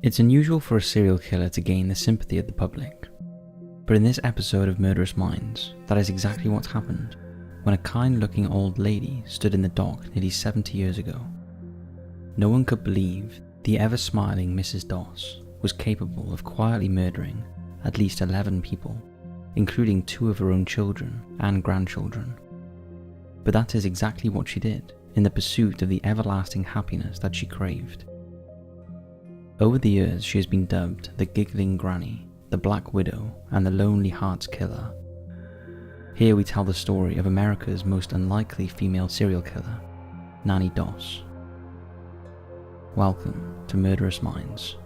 It's unusual for a serial killer to gain the sympathy of the public, but in this episode of Murderous Minds, that is exactly what happened when a kind-looking old lady stood in the dock nearly 70 years ago. No one could believe the ever-smiling Mrs. Doss was capable of quietly murdering at least 11 people, including 2 of her own children and grandchildren. But that is exactly what she did in the pursuit of the everlasting happiness that she craved. Over the years, she has been dubbed the Giggling Granny, the Black Widow, and the Lonely Hearts Killer. Here we tell the story of America's most unlikely female serial killer, Nannie Doss. Welcome to Murderous Minds.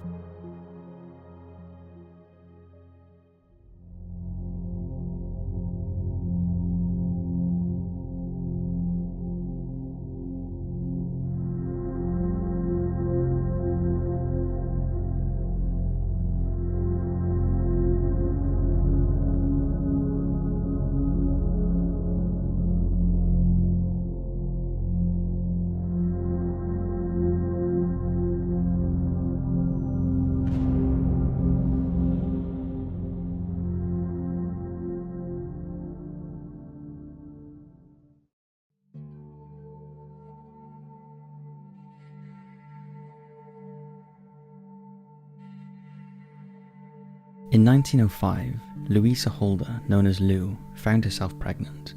In 1905, Louisa Holder, known as Lou, found herself pregnant.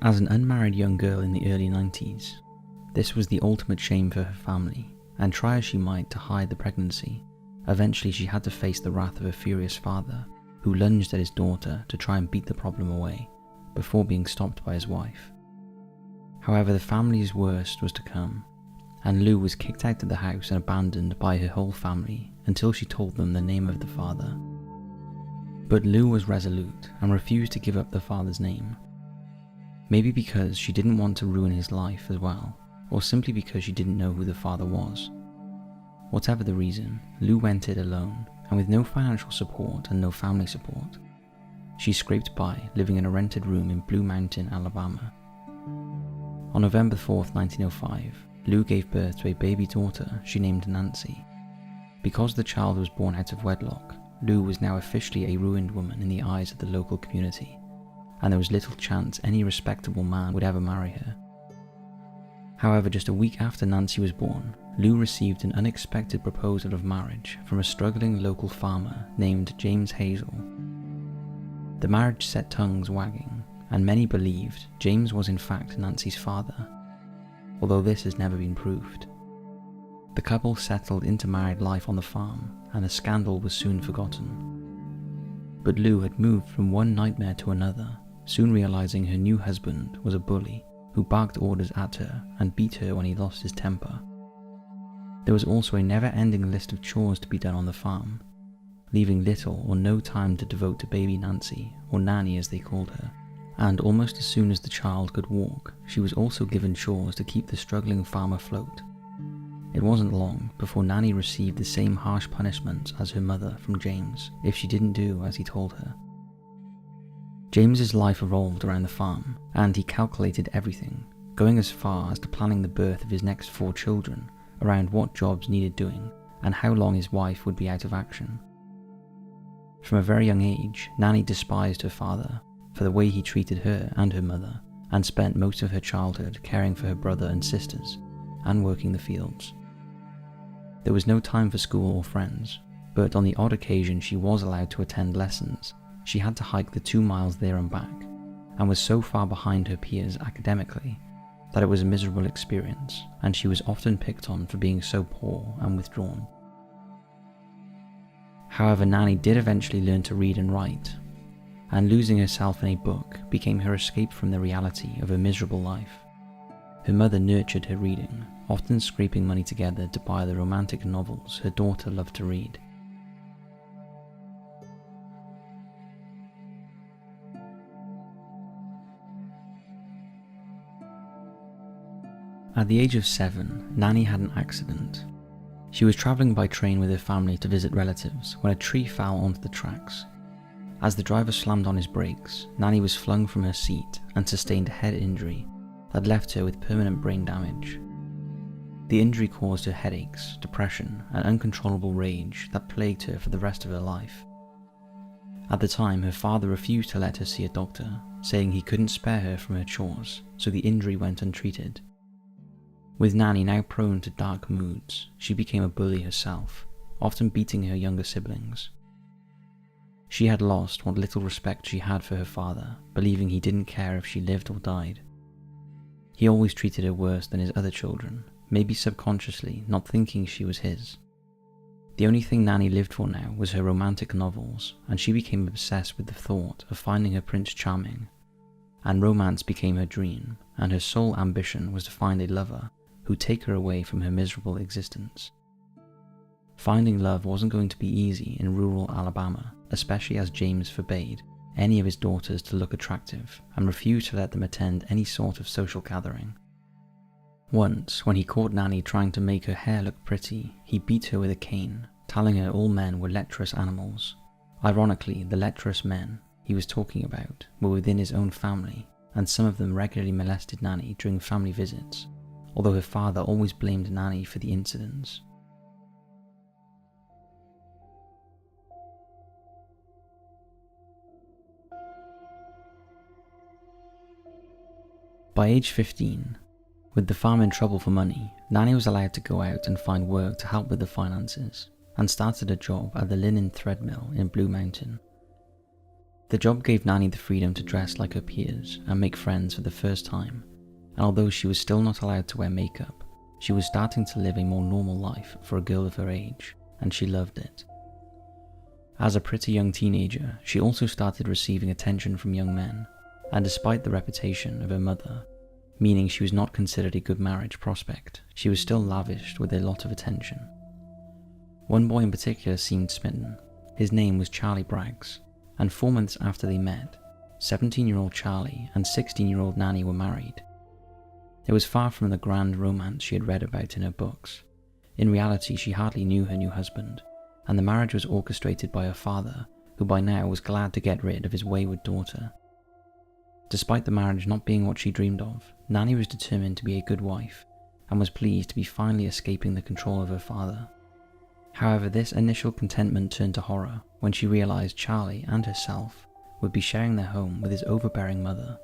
As an unmarried young girl in the early 90s, this was the ultimate shame for her family, and try as she might to hide the pregnancy, eventually she had to face the wrath of a furious father, who lunged at his daughter to try and beat the problem away, before being stopped by his wife. However, the family's worst was to come, and Lou was kicked out of the house and abandoned by her whole family until she told them the name of the father. But Lou was resolute and refused to give up the father's name. Maybe because she didn't want to ruin his life as well, or simply because she didn't know who the father was. Whatever the reason, Lou went it alone, and with no financial support and no family support. She scraped by, living in a rented room in Blue Mountain, Alabama. On November 4th, 1905, Lou gave birth to a baby daughter she named Nancy. Because the child was born out of wedlock, Lou was now officially a ruined woman in the eyes of the local community, and there was little chance any respectable man would ever marry her. However, just a week after Nancy was born, Lou received an unexpected proposal of marriage from a struggling local farmer named James Hazel. The marriage set tongues wagging, and many believed James was in fact Nancy's father, although this has never been proved. The couple settled into married life on the farm, and the scandal was soon forgotten. But Lou had moved from one nightmare to another, soon realizing her new husband was a bully who barked orders at her and beat her when he lost his temper. There was also a never-ending list of chores to be done on the farm, leaving little or no time to devote to baby Nancy, or Nanny as they called her, and almost as soon as the child could walk, she was also given chores to keep the struggling farm afloat. It wasn't long before Nanny received the same harsh punishments as her mother from James if she didn't do as he told her. James's life revolved around the farm, and he calculated everything, going as far as to planning the birth of his next 4 children around what jobs needed doing and how long his wife would be out of action. From a very young age, Nanny despised her father for the way he treated her and her mother, and spent most of her childhood caring for her brother and sisters and working the fields. There was no time for school or friends, but on the odd occasion she was allowed to attend lessons, she had to hike the 2 miles there and back, and was so far behind her peers academically that it was a miserable experience, and she was often picked on for being so poor and withdrawn. However, Nanny did eventually learn to read and write, and losing herself in a book became her escape from the reality of her miserable life. Her mother nurtured her reading, often scraping money together to buy the romantic novels her daughter loved to read. At the age of 7, Nanny had an accident. She was travelling by train with her family to visit relatives when a tree fell onto the tracks. As the driver slammed on his brakes, Nanny was flung from her seat and sustained a head injury that left her with permanent brain damage. The injury caused her headaches, depression, and uncontrollable rage that plagued her for the rest of her life. At the time, her father refused to let her see a doctor, saying he couldn't spare her from her chores, so the injury went untreated. With Nannie now prone to dark moods, she became a bully herself, often beating her younger siblings. She had lost what little respect she had for her father, believing he didn't care if she lived or died. He always treated her worse than his other children, maybe subconsciously not thinking she was his. The only thing Nannie lived for now was her romantic novels, and she became obsessed with the thought of finding her Prince Charming. And romance became her dream, and her sole ambition was to find a lover who'd take her away from her miserable existence. Finding love wasn't going to be easy in rural Alabama, especially as James forbade any of his daughters to look attractive and refused to let them attend any sort of social gathering. Once, when he caught Nannie trying to make her hair look pretty, he beat her with a cane, telling her all men were lecherous animals. Ironically, the lecherous men he was talking about were within his own family, and some of them regularly molested Nannie during family visits, although her father always blamed Nannie for the incidents. By age 15, with the farm in trouble for money, Nannie was allowed to go out and find work to help with the finances, and started a job at the linen thread mill in Blue Mountain. The job gave Nannie the freedom to dress like her peers and make friends for the first time, and although she was still not allowed to wear makeup, she was starting to live a more normal life for a girl of her age, and she loved it. As a pretty young teenager, she also started receiving attention from young men, and despite the reputation of her mother, meaning she was not considered a good marriage prospect, she was still lavished with a lot of attention. One boy in particular seemed smitten. His name was Charlie Braggs, and 4 months after they met, 17-year-old Charlie and 16-year-old Nannie were married. It was far from the grand romance she had read about in her books. In reality, she hardly knew her new husband, and the marriage was orchestrated by her father, who by now was glad to get rid of his wayward daughter. Despite the marriage not being what she dreamed of, Nannie was determined to be a good wife, and was pleased to be finally escaping the control of her father. However, this initial contentment turned to horror when she realized Charlie and herself would be sharing their home with his overbearing mother,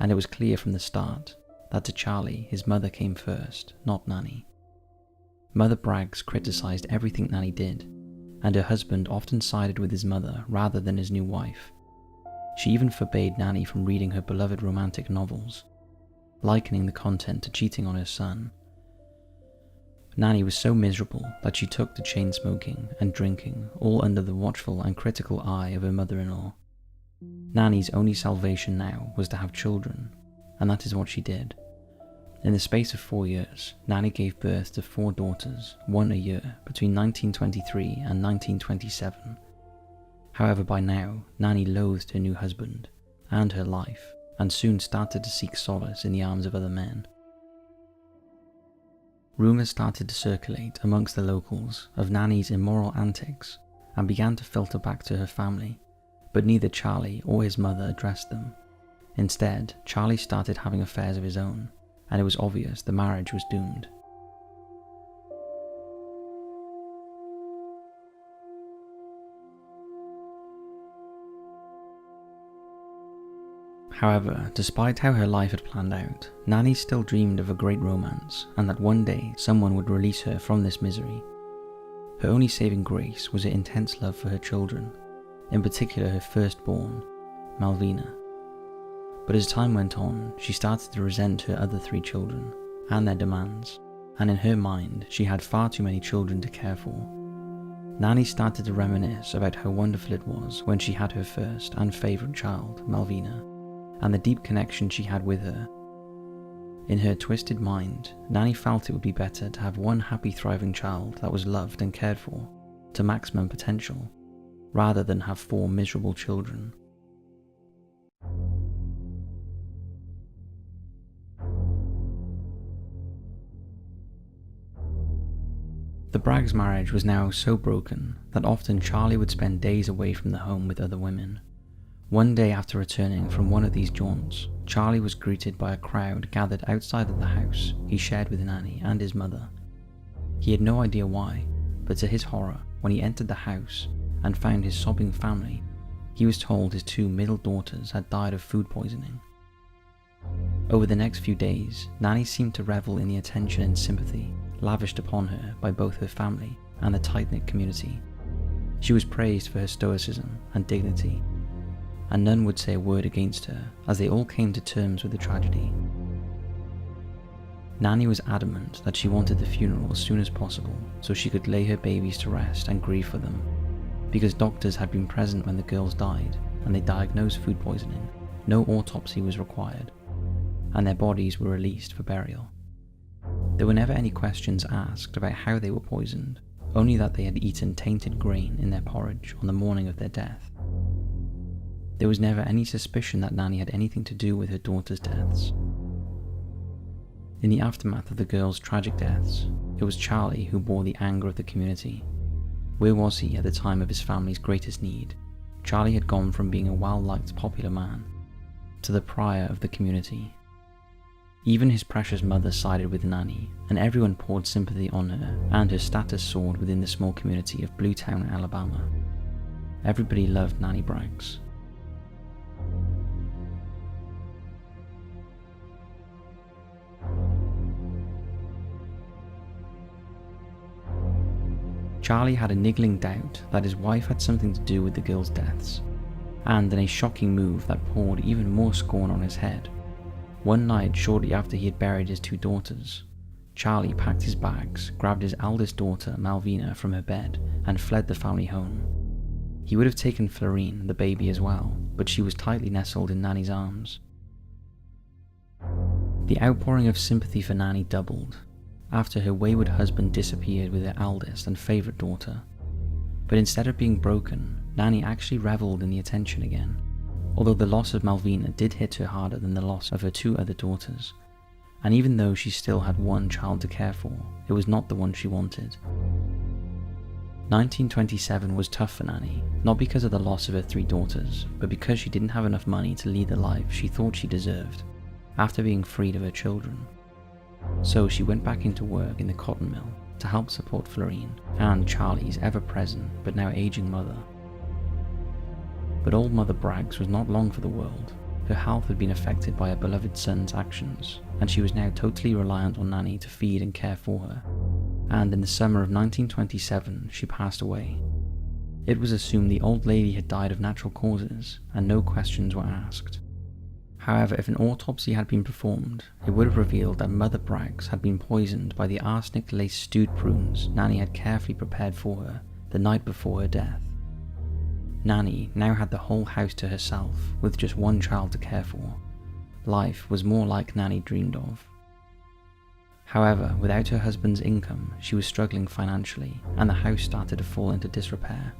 and it was clear from the start that to Charlie his mother came first, not Nannie. Mother Braggs criticized everything Nannie did, and her husband often sided with his mother rather than his new wife. She even forbade Nannie from reading her beloved romantic novels, likening the content to cheating on her son. Nannie was so miserable that she took to chain smoking and drinking, all under the watchful and critical eye of her mother-in-law. Nannie's only salvation now was to have children, and that is what she did. In the space of 4 years, Nannie gave birth to 4 daughters, one a year, between 1923 and 1927. However, by now, Nannie loathed her new husband and her life, and soon started to seek solace in the arms of other men. Rumours started to circulate amongst the locals of Nannie's immoral antics and began to filter back to her family, but neither Charlie or his mother addressed them. Instead, Charlie started having affairs of his own, and it was obvious the marriage was doomed. However, despite how her life had planned out, Nannie still dreamed of a great romance, and that one day someone would release her from this misery. Her only saving grace was her intense love for her children, in particular her firstborn, Malvina. But as time went on, she started to resent her other 3 children, and their demands, and in her mind, she had far too many children to care for. Nannie started to reminisce about how wonderful it was when she had her first and favourite child, Malvina, and the deep connection she had with her. In her twisted mind, Nannie felt it would be better to have one happy thriving child that was loved and cared for, to maximum potential, rather than have 4 miserable children. The Braggs' marriage was now so broken that often Charlie would spend days away from the home with other women. One day after returning from one of these jaunts, Charlie was greeted by a crowd gathered outside of the house he shared with Nannie and his mother. He had no idea why, but to his horror, when he entered the house and found his sobbing family, he was told his 2 middle daughters had died of food poisoning. Over the next few days, Nannie seemed to revel in the attention and sympathy lavished upon her by both her family and the tight-knit community. She was praised for her stoicism and dignity, and none would say a word against her as they all came to terms with the tragedy. Nannie was adamant that she wanted the funeral as soon as possible so she could lay her babies to rest and grieve for them. Because doctors had been present when the girls died and they diagnosed food poisoning, no autopsy was required, and their bodies were released for burial. There were never any questions asked about how they were poisoned, only that they had eaten tainted grain in their porridge on the morning of their death. There was never any suspicion that Nannie had anything to do with her daughters' deaths. In the aftermath of the girls' tragic deaths, it was Charlie who bore the anger of the community. Where was he at the time of his family's greatest need? Charlie had gone from being a well-liked popular man to the pariah of the community. Even his precious mother sided with Nannie, and everyone poured sympathy on her, and her status soared within the small community of Bluetown, Alabama. Everybody loved Nannie Braggs. Charlie had a niggling doubt that his wife had something to do with the girls' deaths, and in a shocking move that poured even more scorn on his head, one night shortly after he had buried his 2 daughters, Charlie packed his bags, grabbed his eldest daughter, Malvina, from her bed, and fled the family home. He would have taken Florine, the baby, as well, but she was tightly nestled in Nannie's arms. The outpouring of sympathy for Nannie doubled after her wayward husband disappeared with her eldest and favourite daughter. But instead of being broken, Nannie actually revelled in the attention again. Although the loss of Malvina did hit her harder than the loss of her 2 other daughters, and even though she still had one child to care for, it was not the one she wanted. 1927 was tough for Nannie, not because of the loss of her 3 daughters, but because she didn't have enough money to lead the life she thought she deserved after being freed of her children. So she went back into work in the cotton mill to help support Florine and Charlie's ever-present but now aging mother. But old Mother Braggs was not long for the world. Her health had been affected by her beloved son's actions, and she was now totally reliant on Nannie to feed and care for her. And in the summer of 1927, she passed away. It was assumed the old lady had died of natural causes, and no questions were asked. However, if an autopsy had been performed, it would have revealed that Mother Braggs had been poisoned by the arsenic-laced stewed prunes Nannie had carefully prepared for her the night before her death. Nannie now had the whole house to herself, with just one child to care for. Life was more like Nannie dreamed of. However, without her husband's income, she was struggling financially, and the house started to fall into disrepair.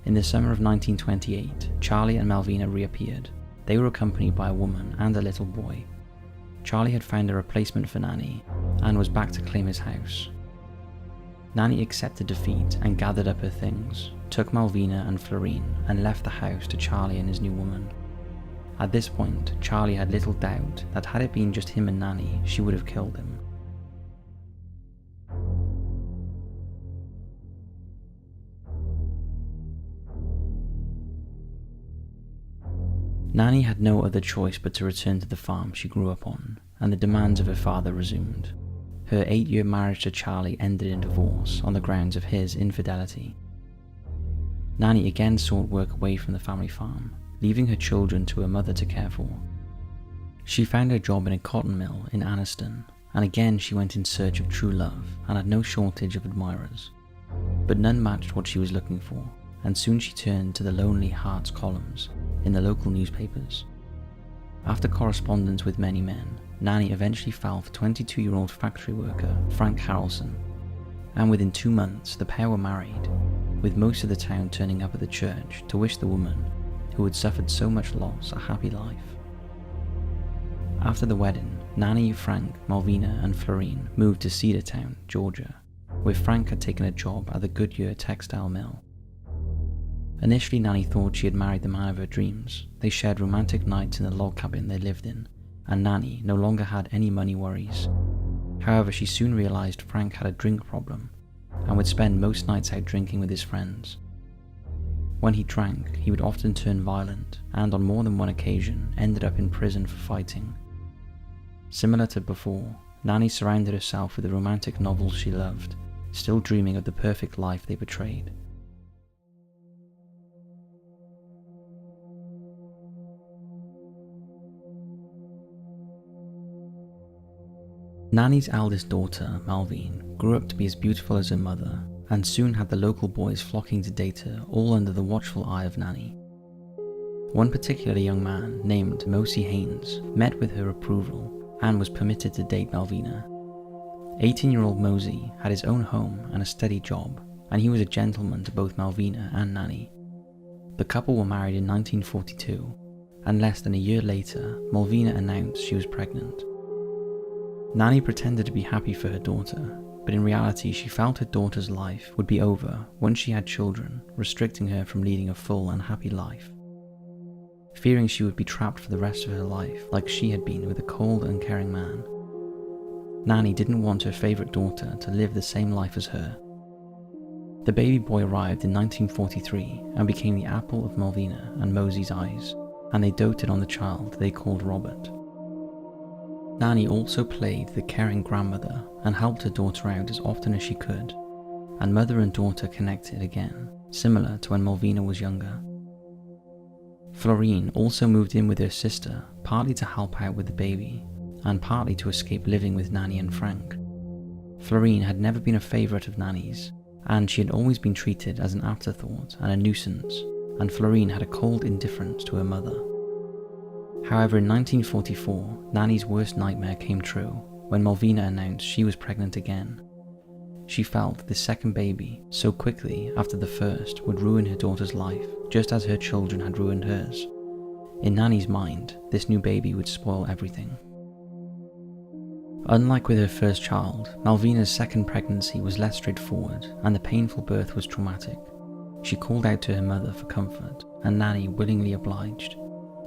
In the summer of 1928, Charlie and Malvina reappeared. They were accompanied by a woman and a little boy. Charlie had found a replacement for Nannie, and was back to claim his house. Nannie accepted defeat and gathered up her things, took Malvina and Florine, and left the house to Charlie and his new woman. At this point, Charlie had little doubt that had it been just him and Nannie, she would have killed him. Nannie had no other choice but to return to the farm she grew up on, and the demands of her father resumed. Her 8-year marriage to Charlie ended in divorce on the grounds of his infidelity. Nannie again sought work away from the family farm, leaving her children to her mother to care for. She found a job in a cotton mill in Anniston, and again she went in search of true love and had no shortage of admirers. But none matched what she was looking for, and soon she turned to the Lonely Hearts columns in the local newspapers. After correspondence with many men, Nannie eventually fell for 22-year-old factory worker Frank Harrelson, and within 2 months the pair were married, with most of the town turning up at the church to wish the woman, who had suffered so much loss, a happy life. After the wedding, Nannie, Frank, Malvina and Florine moved to Cedartown, Georgia, where Frank had taken a job at the Goodyear textile mill. Initially, Nannie thought she had married the man of her dreams. They shared romantic nights in the log cabin they lived in, and Nannie no longer had any money worries. However, she soon realized Frank had a drink problem, and would spend most nights out drinking with his friends. When he drank, he would often turn violent, and on more than one occasion ended up in prison for fighting. Similar to before, Nannie surrounded herself with the romantic novels she loved, still dreaming of the perfect life they betrayed. Nannie's eldest daughter, Malvina, grew up to be as beautiful as her mother, and soon had the local boys flocking to date her, all under the watchful eye of Nannie. One particular young man, named Mosey Haynes, met with her approval and was permitted to date Malvina. 18-year-old Mosey had his own home and a steady job, and he was a gentleman to both Malvina and Nannie. The couple were married in 1942, and less than a year later, Malvina announced she was pregnant. Nannie pretended to be happy for her daughter, but in reality she felt her daughter's life would be over once she had children, restricting her from leading a full and happy life. Fearing she would be trapped for the rest of her life like she had been with a cold, uncaring man, Nannie didn't want her favourite daughter to live the same life as her. The baby boy arrived in 1943 and became the apple of Malvina and Mosey's eyes, and they doted on the child they called Robert. Nannie also played the caring grandmother and helped her daughter out as often as she could, and mother and daughter connected again, similar to when Malvina was younger. Florine also moved in with her sister, partly to help out with the baby, and partly to escape living with Nannie and Frank. Florine had never been a favourite of Nannie's, and she had always been treated as an afterthought and a nuisance, and Florine had a cold indifference to her mother. However, in 1944, Nannie's worst nightmare came true when Malvina announced she was pregnant again. She felt this second baby, so quickly after the first, would ruin her daughter's life, just as her children had ruined hers. In Nannie's mind, this new baby would spoil everything. Unlike with her first child, Malvina's second pregnancy was less straightforward, and the painful birth was traumatic. She called out to her mother for comfort, and Nannie willingly obliged,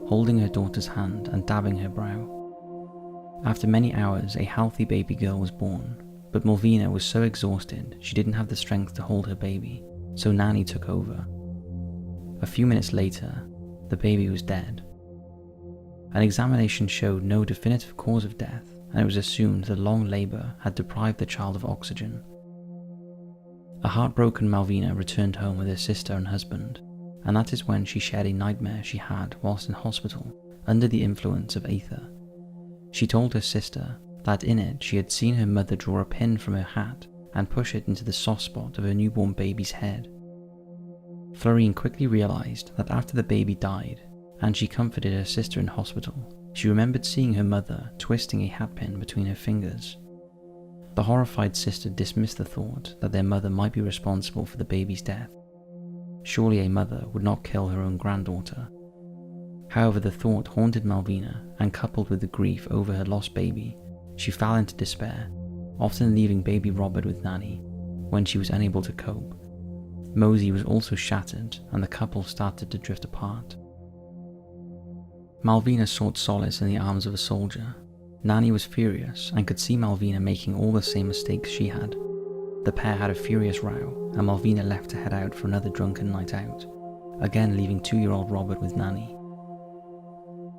holding her daughter's hand and dabbing her brow. After many hours, a healthy baby girl was born, but Malvina was so exhausted she didn't have the strength to hold her baby, so Nannie took over. A few minutes later, the baby was dead. An examination showed no definitive cause of death, and it was assumed that long labour had deprived the child of oxygen. A heartbroken Malvina returned home with her sister and husband, and that is when she shared a nightmare she had whilst in hospital under the influence of ether. She told her sister that in it she had seen her mother draw a pin from her hat and push it into the soft spot of her newborn baby's head. Florine quickly realised that after the baby died, and she comforted her sister in hospital, she remembered seeing her mother twisting a hatpin between her fingers. The horrified sister dismissed the thought that their mother might be responsible for the baby's death. Surely a mother would not kill her own granddaughter. However, the thought haunted Malvina, and coupled with the grief over her lost baby, she fell into despair, often leaving baby Robert with Nannie when she was unable to cope. Mosey was also shattered, and the couple started to drift apart. Malvina sought solace in the arms of a soldier. Nannie was furious and could see Malvina making all the same mistakes she had. The pair had a furious row, and Malvina left to head out for another drunken night out, again leaving 2-year-old Robert with Nannie.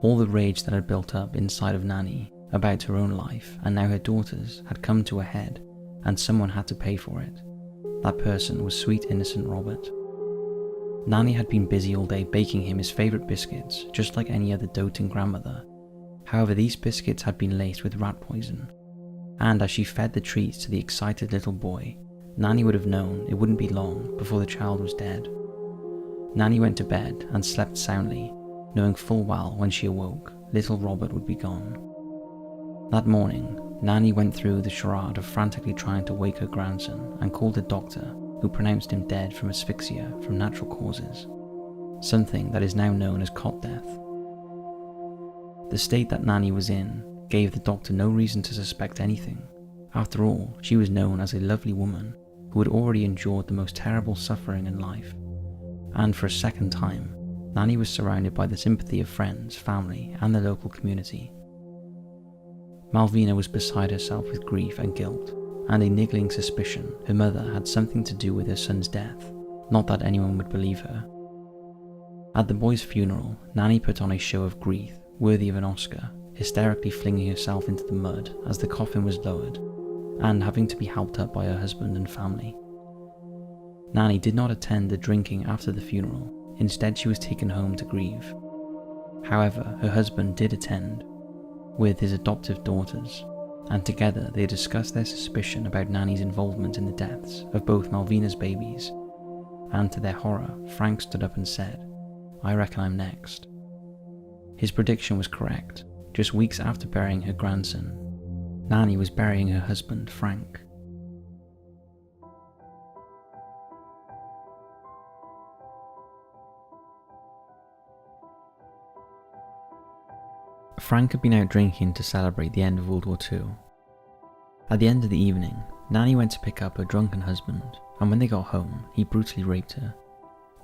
All the rage that had built up inside of Nannie about her own life and now her daughter's had come to a head, and someone had to pay for it. That person was sweet innocent Robert. Nannie had been busy all day baking him his favourite biscuits, just like any other doting grandmother. However, these biscuits had been laced with rat poison, and as she fed the treats to the excited little boy, Nannie would have known it wouldn't be long before the child was dead. Nannie went to bed and slept soundly, knowing full well when she awoke, little Robert would be gone. That morning, Nannie went through the charade of frantically trying to wake her grandson and called a doctor who pronounced him dead from asphyxia from natural causes, something that is now known as cot death. The state that Nannie was in gave the doctor no reason to suspect anything. After all, she was known as a lovely woman who had already endured the most terrible suffering in life, and for a second time, Nannie was surrounded by the sympathy of friends, family, and the local community. Malvina was beside herself with grief and guilt, and a niggling suspicion her mother had something to do with her son's death, not that anyone would believe her. At the boy's funeral, Nannie put on a show of grief worthy of an Oscar, hysterically flinging herself into the mud as the coffin was lowered, and having to be helped up by her husband and family. Nannie did not attend the drinking after the funeral, instead she was taken home to grieve. However, her husband did attend, with his adoptive daughters, and together they discussed their suspicion about Nannie's involvement in the deaths of both Malvina's babies, and to their horror, Frank stood up and said, "I reckon I'm next." His prediction was correct. Just weeks after burying her grandson, Nannie was burying her husband, Frank. Frank had been out drinking to celebrate the end of World War II. At the end of the evening, Nannie went to pick up her drunken husband, and when they got home, he brutally raped her.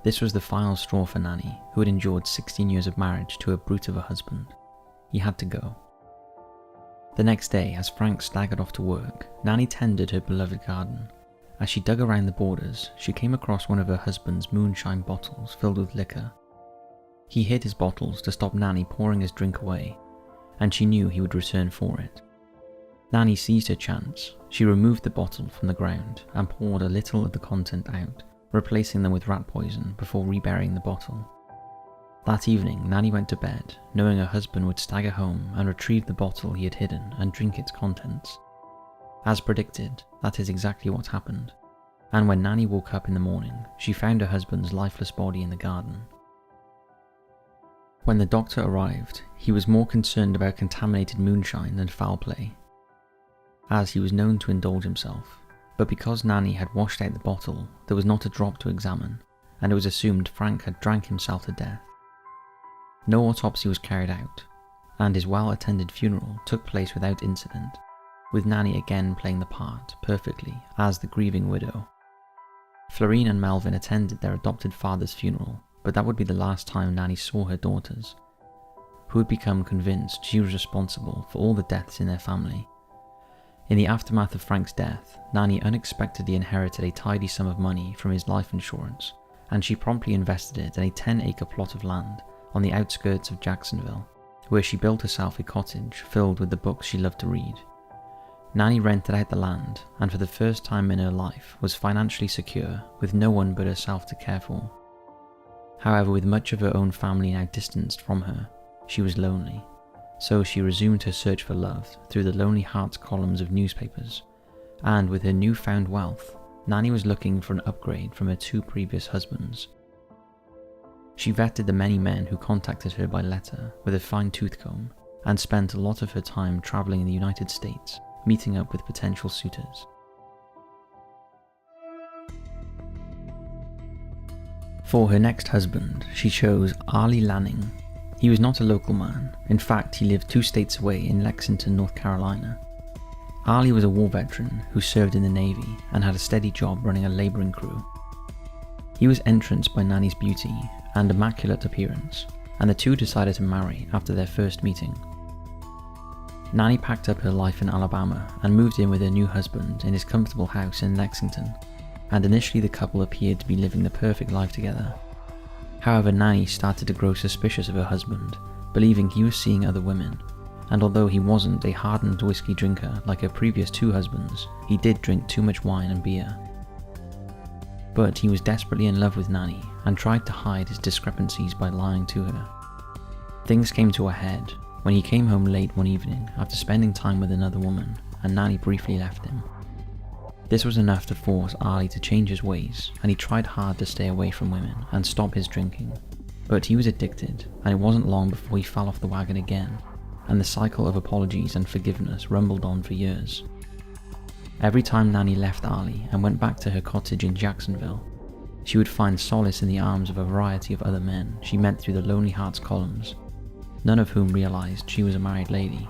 This was the final straw for Nannie, who had endured 16 years of marriage to a brute of a husband. He had to go. The next day, as Frank staggered off to work, Nannie tended her beloved garden. As she dug around the borders, she came across one of her husband's moonshine bottles filled with liquor. He hid his bottles to stop Nannie pouring his drink away, and she knew he would return for it. Nannie seized her chance. She removed the bottle from the ground and poured a little of the content out, replacing them with rat poison before reburying the bottle. That evening, Nannie went to bed, knowing her husband would stagger home and retrieve the bottle he had hidden and drink its contents. As predicted, that is exactly what happened, and when Nannie woke up in the morning, she found her husband's lifeless body in the garden. When the doctor arrived, he was more concerned about contaminated moonshine than foul play, as he was known to indulge himself, but because Nannie had washed out the bottle, there was not a drop to examine, and it was assumed Frank had drank himself to death. No autopsy was carried out, and his well-attended funeral took place without incident, with Nannie again playing the part perfectly as the grieving widow. Florine and Melvin attended their adopted father's funeral, but that would be the last time Nannie saw her daughters, who had become convinced she was responsible for all the deaths in their family. In the aftermath of Frank's death, Nannie unexpectedly inherited a tidy sum of money from his life insurance, and she promptly invested it in a 10-acre plot of land on the outskirts of Jacksonville, where she built herself a cottage filled with the books she loved to read. Nannie rented out the land, and for the first time in her life was financially secure, with no one but herself to care for. However, with much of her own family now distanced from her, she was lonely, so she resumed her search for love through the Lonely Hearts columns of newspapers, and with her newfound wealth, Nannie was looking for an upgrade from her two previous husbands. She vetted the many men who contacted her by letter with a fine-tooth comb, and spent a lot of her time traveling in the United States, meeting up with potential suitors. For her next husband, she chose Arlie Lanning. He was not a local man. In fact, he lived 2 states away in Lexington, North Carolina. Arlie was a war veteran who served in the Navy and had a steady job running a labouring crew. He was entranced by Nannie's beauty and immaculate appearance, and the two decided to marry after their first meeting. Nannie packed up her life in Alabama and moved in with her new husband in his comfortable house in Lexington, and initially the couple appeared to be living the perfect life together. However, Nannie started to grow suspicious of her husband, believing he was seeing other women, and although he wasn't a hardened whiskey drinker like her previous 2 husbands, he did drink too much wine and beer. But he was desperately in love with Nannie and tried to hide his discrepancies by lying to her. Things came to a head when he came home late one evening after spending time with another woman, and Nannie briefly left him. This was enough to force Arlie to change his ways, and he tried hard to stay away from women and stop his drinking. But he was addicted, and it wasn't long before he fell off the wagon again, and the cycle of apologies and forgiveness rumbled on for years. Every time Nannie left Arlie and went back to her cottage in Jacksonville, she would find solace in the arms of a variety of other men she met through the Lonely Hearts columns, none of whom realized she was a married lady.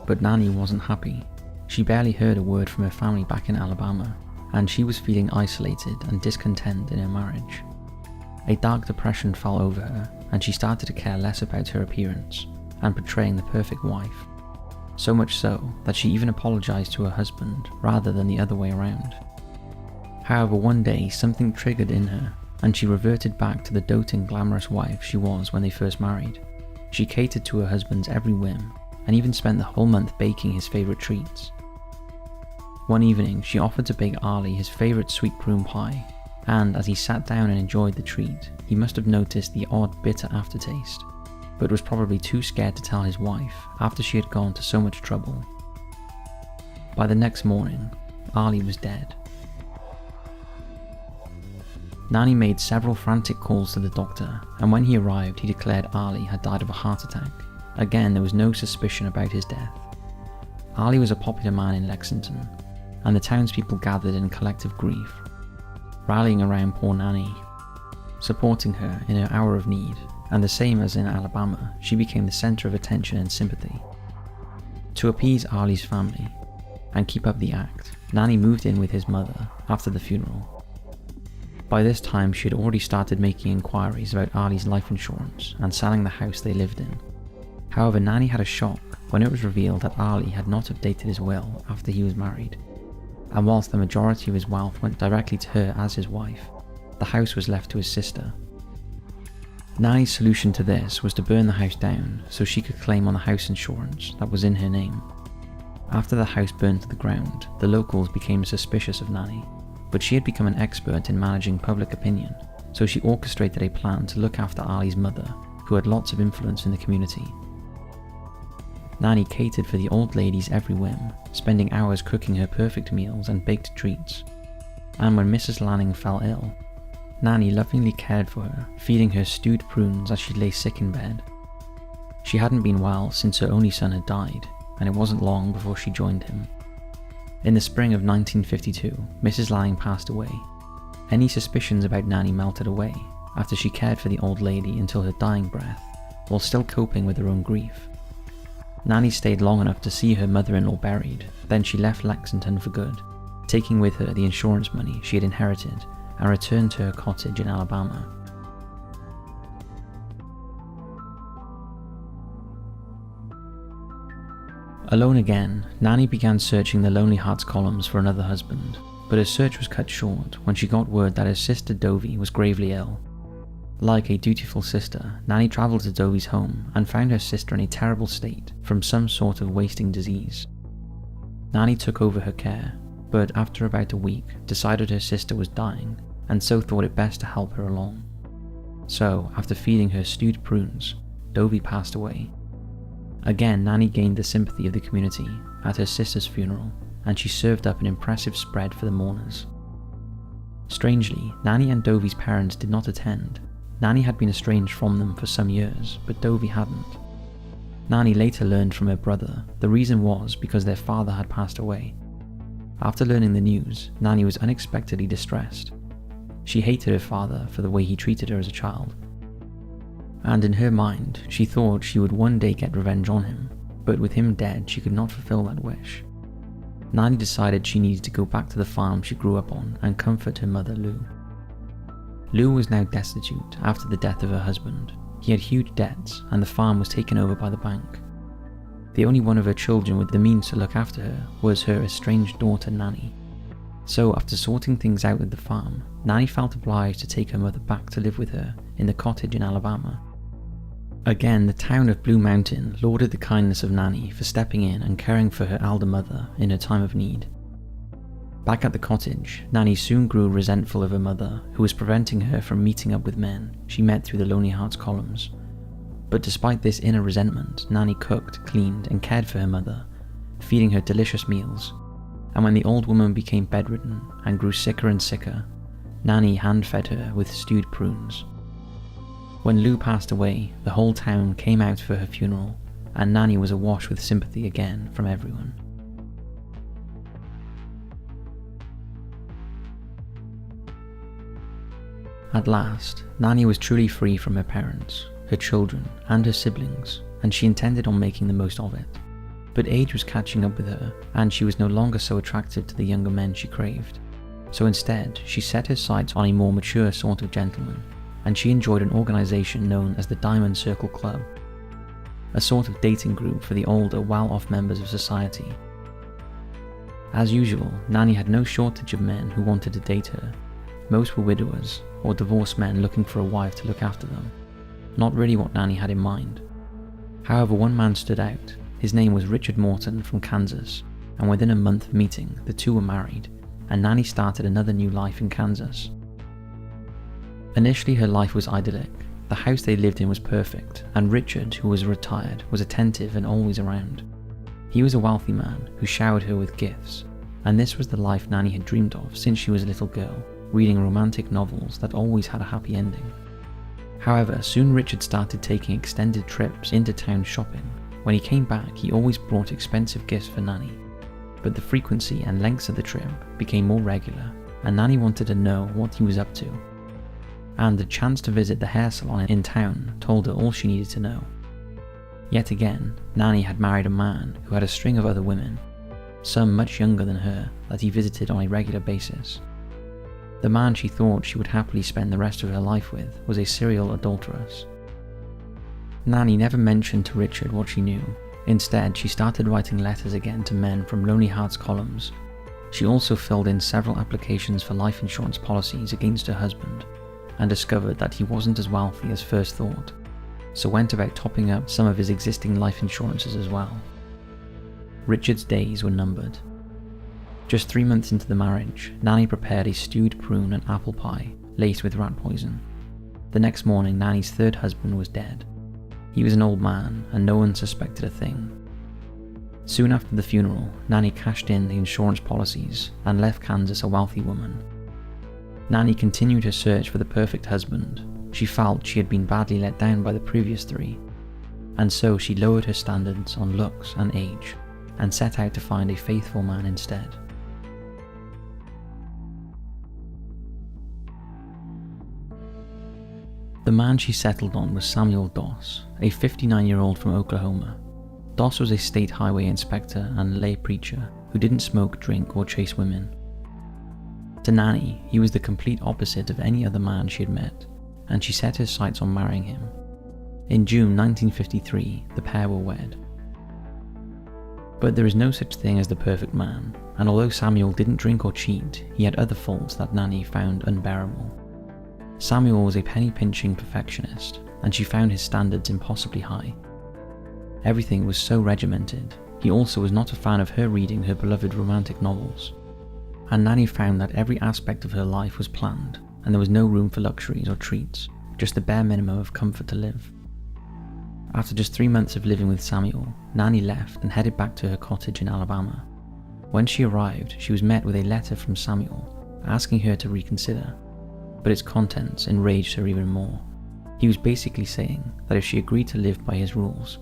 But Nannie wasn't happy. She barely heard a word from her family back in Alabama, and she was feeling isolated and discontent in her marriage. a dark depression fell over her, and she started to care less about her appearance and portraying the perfect wife. So much so that she even apologized to her husband rather than the other way around. However, one day something triggered in her, and she reverted back to the doting, glamorous wife she was when they first married. She catered to her husband's every whim, and even spent the whole month baking his favourite treats. One evening, she offered to bake Ali his favourite sweet prune pie, and as he sat down and enjoyed the treat, he must have noticed the odd bitter aftertaste, but was probably too scared to tell his wife after she had gone to so much trouble. By the next morning, Ali was dead. Nannie made several frantic calls to the doctor, and when he arrived he declared Ali had died of a heart attack. Again, there was no suspicion about his death. Ali was a popular man in Lexington, and the townspeople gathered in collective grief, rallying around poor Nannie, supporting her in her hour of need, and the same as in Alabama, she became the centre of attention and sympathy. To appease Ali's family and keep up the act, Nannie moved in with his mother after the funeral. By this time, she had already started making inquiries about Ali's life insurance and selling the house they lived in. However, Nannie had a shock when it was revealed that Ali had not updated his will after he was married, and whilst the majority of his wealth went directly to her as his wife, the house was left to his sister. Nannie's solution to this was to burn the house down so she could claim on the house insurance that was in her name. After the house burned to the ground, the locals became suspicious of Nannie, but she had become an expert in managing public opinion, so she orchestrated a plan to look after Ali's mother, who had lots of influence in the community. Nannie catered for the old lady's every whim, spending hours cooking her perfect meals and baked treats. And when Mrs. Lanning fell ill, Nannie lovingly cared for her, feeding her stewed prunes as she lay sick in bed. She hadn't been well since her only son had died, and it wasn't long before she joined him. In the spring of 1952, Mrs. Lanning passed away. Any suspicions about Nannie melted away after she cared for the old lady until her dying breath, while still coping with her own grief. Nannie stayed long enough to see her mother-in-law buried, then she left Lexington for good, taking with her the insurance money she had inherited and returned to her cottage in Alabama. Alone again, Nannie began searching the Lonely Hearts columns for another husband, but her search was cut short when she got word that her sister Dovie was gravely ill. Like a dutiful sister, Nannie travelled to Dovie's home and found her sister in a terrible state from some sort of wasting disease. Nannie took over her care, but after about a week decided her sister was dying and so thought it best to help her along. So, after feeding her stewed prunes, Dovie passed away. Again, Nannie gained the sympathy of the community at her sister's funeral, and she served up an impressive spread for the mourners. Strangely, Nannie and Dovie's parents did not attend. Nannie had been estranged from them for some years, but Dovie hadn't. Nannie later learned from her brother the reason was because their father had passed away. After learning the news, Nannie was unexpectedly distressed. She hated her father for the way he treated her as a child, and in her mind, she thought she would one day get revenge on him, but with him dead, she could not fulfill that wish. Nannie decided she needed to go back to the farm she grew up on and comfort her mother, Lou. Lou was now destitute after the death of her husband. He had huge debts, and the farm was taken over by the bank. The only one of her children with the means to look after her was her estranged daughter, Nannie. So, after sorting things out at the farm, Nannie felt obliged to take her mother back to live with her in the cottage in Alabama. Again, the town of Blue Mountain lauded the kindness of Nannie for stepping in and caring for her elder mother in her time of need. Back at the cottage, Nannie soon grew resentful of her mother, who was preventing her from meeting up with men she met through the Lonely Hearts columns. But despite this inner resentment, Nannie cooked, cleaned, and cared for her mother, feeding her delicious meals. And when the old woman became bedridden and grew sicker and sicker, Nannie hand-fed her with stewed prunes. When Lou passed away, the whole town came out for her funeral, and Nannie was awash with sympathy again from everyone. At last, Nannie was truly free from her parents, her children, and her siblings, and she intended on making the most of it. But age was catching up with her, and she was no longer so attracted to the younger men she craved. So instead, she set her sights on a more mature sort of gentleman, and she enjoyed an organisation known as the Diamond Circle Club, a sort of dating group for the older, well-off members of society. As usual, Nannie had no shortage of men who wanted to date her. Most were widowers, or divorced men looking for a wife to look after them. Not really what Nannie had in mind. However, one man stood out. His name was Richard Morton from Kansas, and within a month of meeting, the two were married, and Nannie started another new life in Kansas. Initially, her life was idyllic. The house they lived in was perfect, and Richard, who was retired, was attentive and always around. He was a wealthy man who showered her with gifts, and this was the life Nannie had dreamed of since she was a little girl, reading romantic novels that always had a happy ending. However, soon Richard started taking extended trips into town shopping. When he came back, he always brought expensive gifts for Nannie, but the frequency and lengths of the trip became more regular, and Nannie wanted to know what he was up to. And the chance to visit the hair salon in town told her all she needed to know. Yet again, Nannie had married a man who had a string of other women, some much younger than her, that he visited on a regular basis. The man she thought she would happily spend the rest of her life with was a serial adulteress. Nannie never mentioned to Richard what she knew. Instead, she started writing letters again to men from Lonely Hearts columns. She also filled in several applications for life insurance policies against her husband, and discovered that he wasn't as wealthy as first thought, so went about topping up some of his existing life insurances as well. Richard's days were numbered. Just 3 months into the marriage, Nannie prepared a stewed prune and apple pie laced with rat poison. The next morning, Nannie's third husband was dead. He was an old man, and no one suspected a thing. Soon after the funeral, Nannie cashed in the insurance policies and left Kansas a wealthy woman. Nannie continued her search for the perfect husband. She felt she had been badly let down by the previous 3, and so she lowered her standards on looks and age, and set out to find a faithful man instead. The man she settled on was Samuel Doss, a 59-year-old from Oklahoma. Doss was a state highway inspector and lay preacher who didn't smoke, drink, or chase women. To Nannie, he was the complete opposite of any other man she had met, and she set her sights on marrying him. In June 1953, the pair were wed. But there is no such thing as the perfect man, and although Samuel didn't drink or cheat, he had other faults that Nannie found unbearable. Samuel was a penny-pinching perfectionist, and she found his standards impossibly high. Everything was so regimented. He also was not a fan of her reading her beloved romantic novels. And Nannie found that every aspect of her life was planned, and there was no room for luxuries or treats, just the bare minimum of comfort to live. After just 3 months of living with Samuel, Nannie left and headed back to her cottage in Alabama. When she arrived, she was met with a letter from Samuel, asking her to reconsider, but its contents enraged her even more. He was basically saying that if she agreed to live by his rules,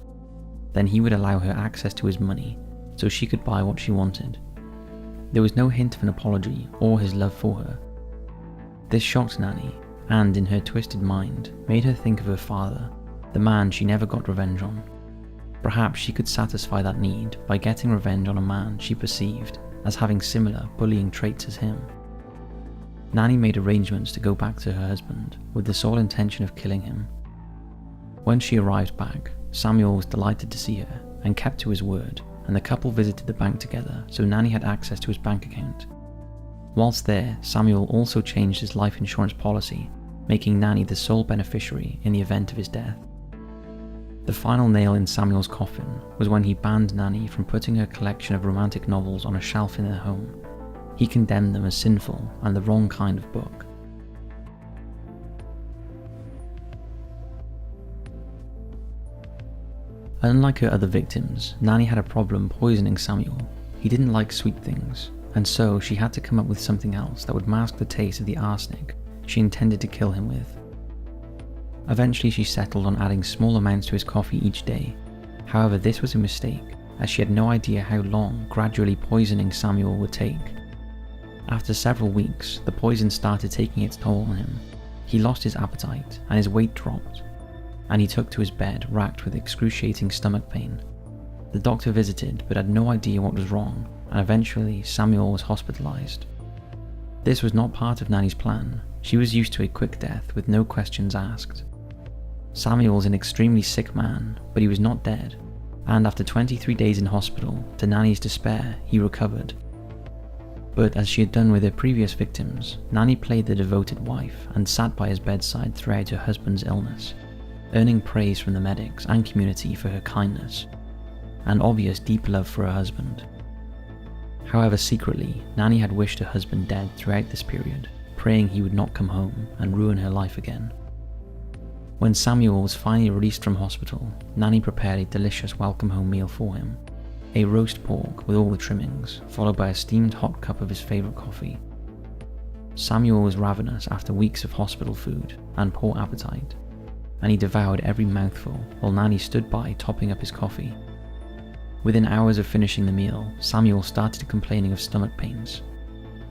then he would allow her access to his money so she could buy what she wanted. There was no hint of an apology or his love for her. This shocked Nannie, and in her twisted mind, made her think of her father, the man she never got revenge on. Perhaps she could satisfy that need by getting revenge on a man she perceived as having similar bullying traits as him. Nannie made arrangements to go back to her husband with the sole intention of killing him. When she arrived back, Samuel was delighted to see her and kept to his word, and the couple visited the bank together so Nannie had access to his bank account. Whilst there, Samuel also changed his life insurance policy, making Nannie the sole beneficiary in the event of his death. The final nail in Samuel's coffin was when he banned Nannie from putting her collection of romantic novels on a shelf in their home. He condemned them as sinful and the wrong kind of book. Unlike her other victims, Nannie had a problem poisoning Samuel. He didn't like sweet things, and so she had to come up with something else that would mask the taste of the arsenic she intended to kill him with. Eventually she settled on adding small amounts to his coffee each day. However, this was a mistake, as she had no idea how long gradually poisoning Samuel would take. After several weeks, the poison started taking its toll on him. He lost his appetite, and his weight dropped, and he took to his bed racked with excruciating stomach pain. The doctor visited but had no idea what was wrong, and eventually Samuel was hospitalized. This was not part of Nannie's plan. She was used to a quick death with no questions asked. Samuel was an extremely sick man, but he was not dead, and after 23 days in hospital, to Nannie's despair, he recovered. But as she had done with her previous victims, Nannie played the devoted wife and sat by his bedside throughout her husband's illness, earning praise from the medics and community for her kindness, and obvious deep love for her husband. However, secretly, Nannie had wished her husband dead throughout this period, praying he would not come home and ruin her life again. When Samuel was finally released from hospital, Nannie prepared a delicious welcome home meal for him. A roast pork with all the trimmings, followed by a steamed hot cup of his favourite coffee. Samuel was ravenous after weeks of hospital food and poor appetite, and he devoured every mouthful while Nannie stood by topping up his coffee. Within hours of finishing the meal, Samuel started complaining of stomach pains.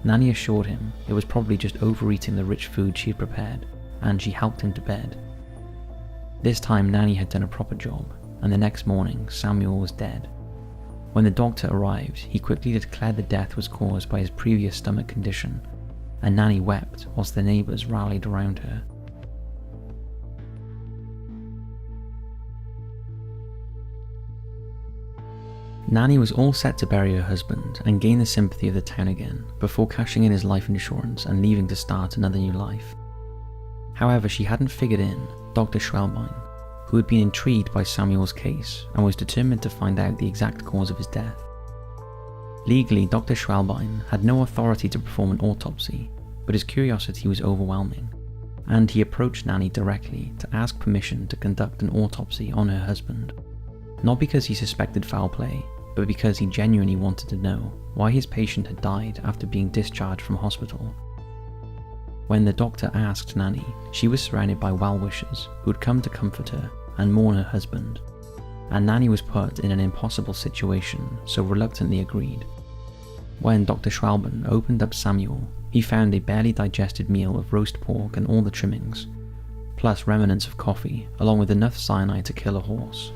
Nannie assured him it was probably just overeating the rich food she had prepared, and she helped him to bed. This time Nannie had done a proper job, and the next morning Samuel was dead. When the doctor arrived, he quickly declared the death was caused by his previous stomach condition, and Nannie wept whilst the neighbours rallied around her. Nannie was all set to bury her husband and gain the sympathy of the town again, before cashing in his life insurance and leaving to start another new life. However, she hadn't figured in Dr. Schwelbein, who had been intrigued by Samuel's case and was determined to find out the exact cause of his death. Legally, Dr. Schwelbein had no authority to perform an autopsy, but his curiosity was overwhelming, and he approached Nannie directly to ask permission to conduct an autopsy on her husband. Not because he suspected foul play, but because he genuinely wanted to know why his patient had died after being discharged from hospital. When the doctor asked Nannie, she was surrounded by well-wishers who had come to comfort her and mourn her husband, and Nannie was put in an impossible situation, so reluctantly agreed. When Dr. Schwalben opened up Samuel, he found a barely digested meal of roast pork and all the trimmings, plus remnants of coffee, along with enough cyanide to kill a horse.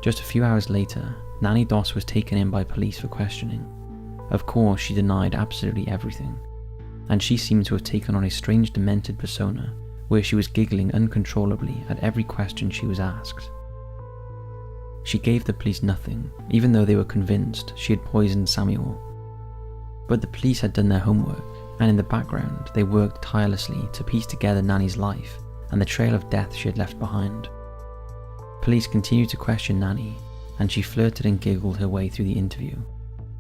Just a few hours later, Nannie Doss was taken in by police for questioning. Of course, she denied absolutely everything, and she seemed to have taken on a strange demented persona, where she was giggling uncontrollably at every question she was asked. She gave the police nothing, even though they were convinced she had poisoned Samuel. But the police had done their homework, and in the background they worked tirelessly to piece together Nannie's life and the trail of death she had left behind. Police continued to question Nannie, and she flirted and giggled her way through the interview.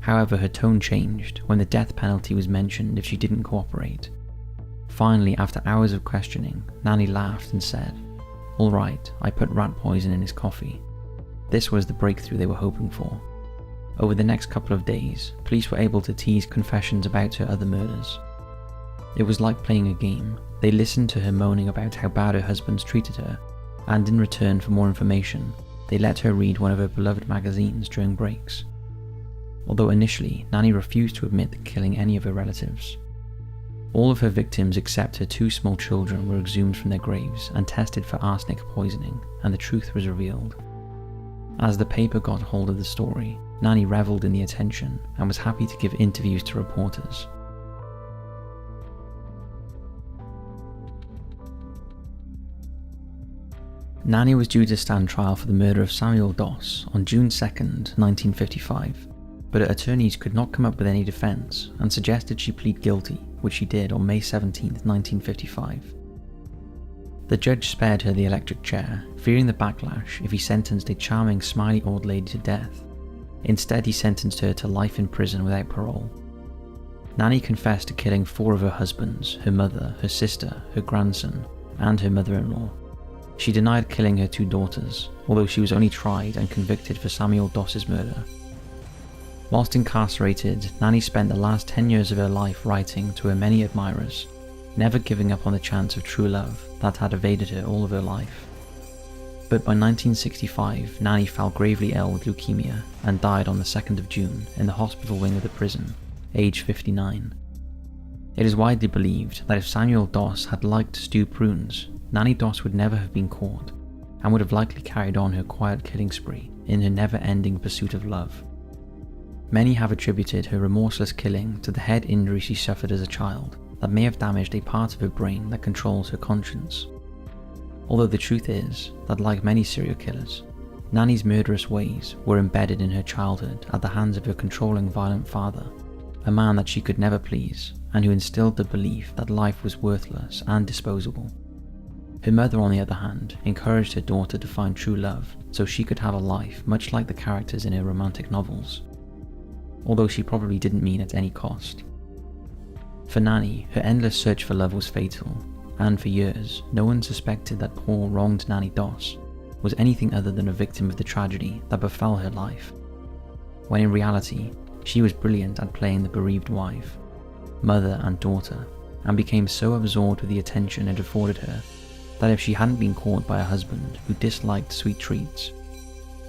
However, her tone changed when the death penalty was mentioned if she didn't cooperate. Finally, after hours of questioning, Nannie laughed and said, "All right, I put rat poison in his coffee." This was the breakthrough they were hoping for. Over the next couple of days, police were able to tease confessions about her other murders. It was like playing a game. They listened to her moaning about how bad her husbands treated her, and in return for more information, they let her read one of her beloved magazines during breaks. Although initially, Nannie refused to admit to killing any of her relatives. All of her victims except her 2 small children were exhumed from their graves and tested for arsenic poisoning, and the truth was revealed. As the paper got hold of the story, Nannie revelled in the attention and was happy to give interviews to reporters. Nannie was due to stand trial for the murder of Samuel Doss on June 2nd, 1955, but her attorneys could not come up with any defence and suggested she plead guilty, which she did on May 17th, 1955. The judge spared her the electric chair, fearing the backlash if he sentenced a charming, smiley old lady to death. Instead, he sentenced her to life in prison without parole. Nannie confessed to killing 4 of her husbands, her mother, her sister, her grandson, and her mother-in-law. She denied killing her 2 daughters, although she was only tried and convicted for Samuel Doss's murder. Whilst incarcerated, Nannie spent the last 10 years of her life writing to her many admirers, never giving up on the chance of true love that had evaded her all of her life. But by 1965, Nannie fell gravely ill with leukemia and died on the 2nd of June in the hospital wing of the prison, aged 59. It is widely believed that if Samuel Doss had liked to stew prunes, Nannie Doss would never have been caught, and would have likely carried on her quiet killing spree in her never-ending pursuit of love. Many have attributed her remorseless killing to the head injury she suffered as a child that may have damaged a part of her brain that controls her conscience. Although the truth is that, like many serial killers, Nannie's murderous ways were embedded in her childhood at the hands of her controlling violent father, a man that she could never please and who instilled the belief that life was worthless and disposable. Her mother, on the other hand, encouraged her daughter to find true love so she could have a life much like the characters in her romantic novels, although she probably didn't mean at any cost. For Nannie, her endless search for love was fatal, and for years, no one suspected that poor, wronged Nannie Doss was anything other than a victim of the tragedy that befell her life, when in reality, she was brilliant at playing the bereaved wife, mother and daughter, and became so absorbed with the attention it afforded her that if she hadn't been caught by a husband who disliked sweet treats,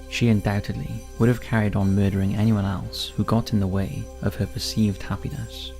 she undoubtedly would have carried on murdering anyone else who got in the way of her perceived happiness.